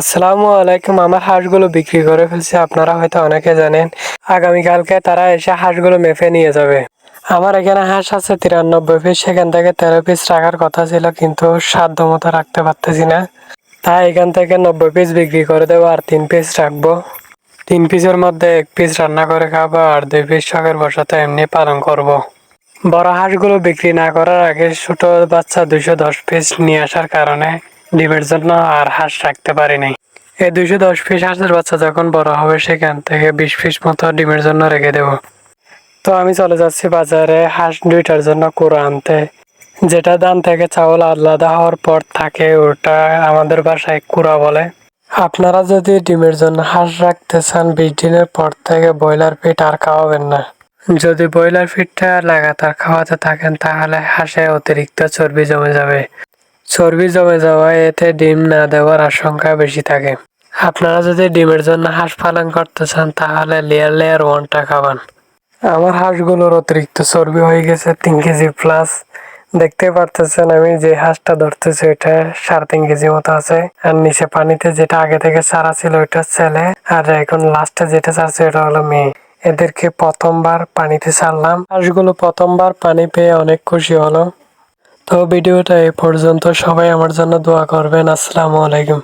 আসসালামু আলাইকুম। আমার হাঁসগুলো বিক্রি করে ফেলছি, আপনারা হয়তো অনেকে জানেন। আগামীকালকে তারা এসে হাঁসগুলো মেপে নিয়ে যাবে। আমার এখানে হাঁস আছে 93 পিস, সেখান থেকে 13 পিস রাখার কথা ছিল, কিন্তু সাধ্য মতো রাখতে পারতেছি না। তাই এখান থেকে 90 পিস বিক্রি করে দেবো আর 3 পিস রাখবো। 3 পিসের মধ্যে 1 পিস রান্না করে খাবো আর 2 পিস শখের বশত এমনি পালন করব। বড় হাঁসগুলো বিক্রি না করার আগে ছোট বাচ্চা 210 পিস নিয়ে আসার কারণে ডিমের জন্য আর হাঁস রাখতে পারি নাই। এই 210 পিস হাঁসের বাচ্চা যখন বড় হবে সেখান থেকে 20 পিস মতো ডিমের জন্য রেখে দেব। তো আমি চলে যাচ্ছি বাজারে হাঁস দুইটার জন্য কুড়া আনতে। যেটা ধান থেকে চাউল আলাদা হওয়ার পর থাকে ওটা আমাদের বাসায় কুড়া বলে। আপনারা যদি ডিমের জন্য হাঁস রাখতে চান 20 দিনের পর থেকে ব্রয়লার ফিড আর খাওয়াবেন না। যদি ব্রয়লার ফিডটা লাগাতার খাওয়াতে থাকেন তাহলে হাঁসে অতিরিক্ত চর্বি জমে যাবে। চর্বি জমে যাওয়ায় এতে ডিম না দেওয়ার আশঙ্কা বেশি থাকে। আপনারা যদি ডিমের জন্য হাঁস পালন করতে চান তাহলে লেয়ার লেয়ার ওয়ানটা খাওয়ান। আমার হাঁসগুলোর অতিরিক্ত চর্বি হয়ে গেছে 3 কেজি প্লাস। দেখতে পারতেছেন আমি যে হাঁসটা ধরতেছি ওইটা 3.5 কেজি মতো আছে, আর নিচে পানিতে যেটা আগে থেকে ছাড়া ছিল ওইটা ছেলে, আর এখন লাস্টে যেটা ছাড়ছে ওটা হলো মেয়ে। এদেরকে প্রথমবার পানিতে ছাড়লাম। হাঁসগুলো প্রথমবার পানি পেয়ে অনেক খুশি হলো। তো ভিডিওটা এই পর্যন্ত, সবাই আমার জন্য দোয়া করবেন। আসসালামু আলাইকুম।